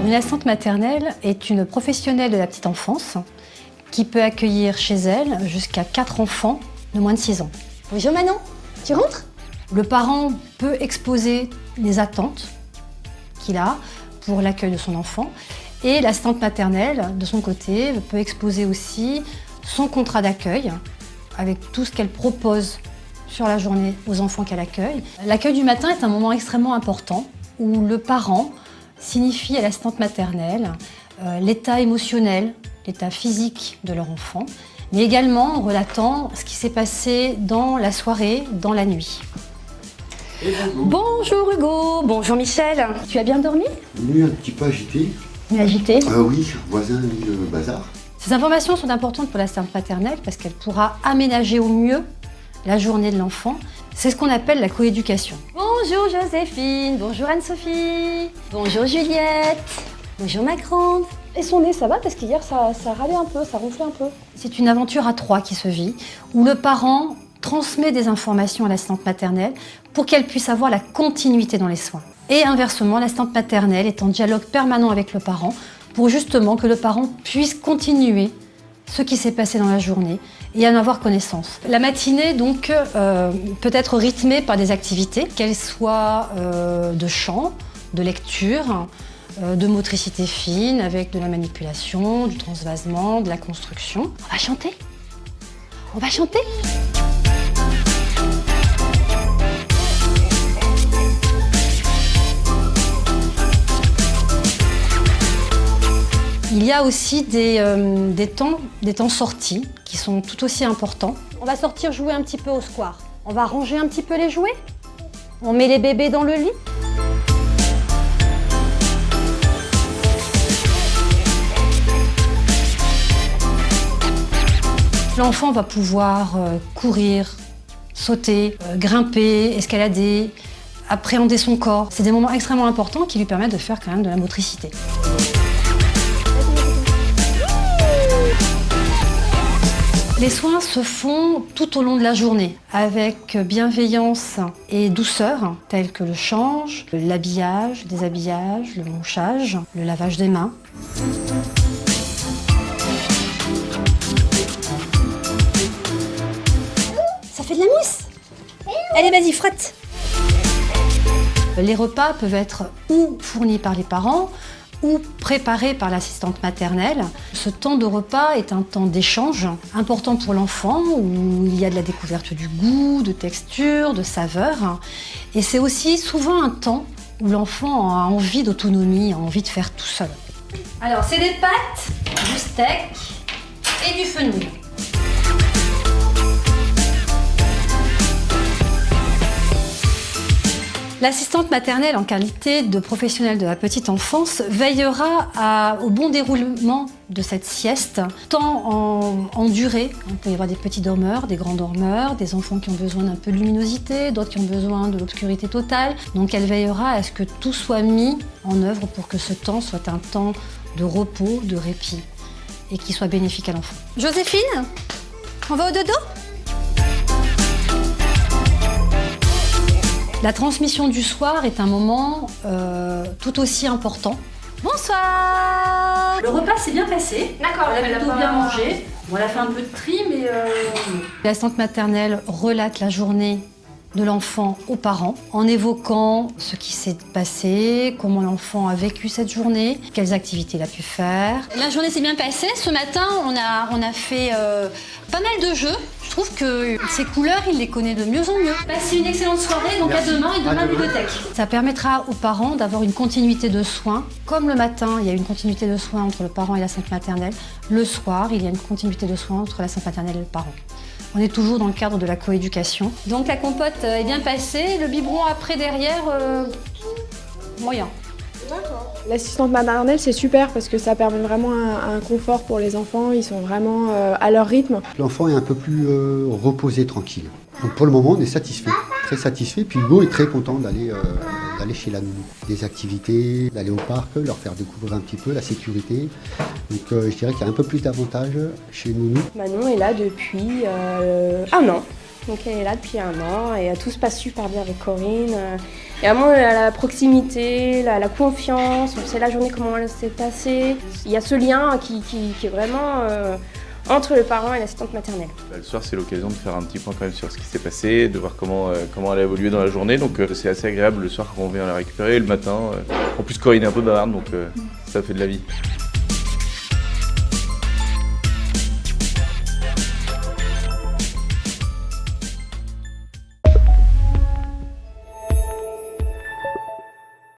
Une assistante maternelle est une professionnelle de la petite enfance qui peut accueillir chez elle jusqu'à 4 enfants de moins de 6 ans. Bonjour Manon, tu rentres? Le parent peut exposer les attentes qu'il a pour l'accueil de son enfant et l'assistante maternelle, de son côté, peut exposer aussi son contrat d'accueil avec tout ce qu'elle propose sur la journée aux enfants qu'elle accueille. L'accueil du matin est un moment extrêmement important où le parent signifie à l'assistante maternelle l'état émotionnel, l'état physique de leur enfant, mais également en relatant ce qui s'est passé dans la soirée, dans la nuit. Bonjour Hugo, bonjour Michel. Tu as bien dormi? Nuit un petit peu agitée. Nuit agitée. Oui, voisin a mis le bazar. Ces informations sont importantes pour l'assistante maternelle parce qu'elle pourra aménager au mieux la journée de l'enfant. C'est ce qu'on appelle la coéducation. Bonjour Joséphine, bonjour Anne-Sophie, bonjour Juliette, bonjour ma grande. Et son nez, ça va? Parce qu'hier, ça râlait un peu, ça ronflait un peu. C'est une aventure à 3 qui se vit, où le parent transmet des informations à l'assistante maternelle pour qu'elle puisse avoir la continuité dans les soins. Et inversement, l'assistante maternelle est en dialogue permanent avec le parent pour justement que le parent puisse continuer ce qui s'est passé dans la journée et en avoir connaissance. La matinée donc peut être rythmée par des activités, qu'elles soient de chant, de lecture, de motricité fine avec de la manipulation, du transvasement, de la construction. On va chanter? On va chanter? Il y a aussi des temps sortis qui sont tout aussi importants. On va sortir jouer un petit peu au square. On va ranger un petit peu les jouets. On met les bébés dans le lit. L'enfant va pouvoir courir, sauter, grimper, escalader, appréhender son corps. C'est des moments extrêmement importants qui lui permettent de faire quand même de la motricité. Les soins se font tout au long de la journée, avec bienveillance et douceur, tels que le change, l'habillage, le déshabillage, le mouchage, le lavage des mains. Ça fait de la mousse. Allez, vas-y, frotte. Les repas peuvent être ou fournis par les parents, ou préparé par l'assistante maternelle. Ce temps de repas est un temps d'échange important pour l'enfant où il y a de la découverte du goût, de texture, de saveur. Et c'est aussi souvent un temps où l'enfant a envie d'autonomie, a envie de faire tout seul. Alors, c'est des pâtes, du steak et du fenouil. L'assistante maternelle, en qualité de professionnelle de la petite enfance, veillera au bon déroulement de cette sieste, tant en durée. Il peut y avoir des petits dormeurs, des grands dormeurs, des enfants qui ont besoin d'un peu de luminosité, d'autres qui ont besoin de l'obscurité totale. Donc elle veillera à ce que tout soit mis en œuvre pour que ce temps soit un temps de repos, de répit et qui soit bénéfique à l'enfant. Joséphine, on va au dodo? La transmission du soir est un moment tout aussi important. Bonsoir. Le repas s'est bien passé. D'accord, elle a plutôt bien mangé. Bon, elle a fait un peu de tri, mais... L'assistante maternelle relate la journée de l'enfant aux parents en évoquant ce qui s'est passé, comment l'enfant a vécu cette journée, quelles activités il a pu faire. La journée s'est bien passée. Ce matin, on a fait pas mal de jeux. Je trouve que ces couleurs, il les connaît de mieux en mieux. Passez une excellente soirée, donc merci. À demain et demain à bibliothèque. Ça permettra aux parents d'avoir une continuité de soins. Comme le matin, il y a une continuité de soins entre le parent et l'assistante maternelle, le soir, il y a une continuité de soins entre l'assistante maternelle et le parent. On est toujours dans le cadre de la coéducation. Donc la compote est bien passée, le biberon après derrière, moyen. D'accord. L'assistante maternelle, c'est super parce que ça permet vraiment un confort pour les enfants. Ils sont vraiment à leur rythme. L'enfant est un peu plus reposé, tranquille. Donc pour le moment, on est satisfait, très satisfait. Puis Hugo est très content d'aller chez la nounou. Des activités, d'aller au parc, leur faire découvrir un petit peu la sécurité. Donc je dirais qu'il y a un peu plus d'avantages chez nounou. Manon est là depuis 1 an. Donc elle est là depuis 1 an et tout se passe super bien avec Corinne. Et vraiment la proximité, la confiance, on sait la journée comment elle s'est passée. Il y a ce lien qui est vraiment entre le parent et l'assistante maternelle. Le soir, c'est l'occasion de faire un petit point quand même sur ce qui s'est passé, de voir comment elle a évolué dans la journée. Donc c'est assez agréable le soir quand on vient la récupérer, le matin. En plus, Corinne est un peu bavarde, donc ça fait de la vie.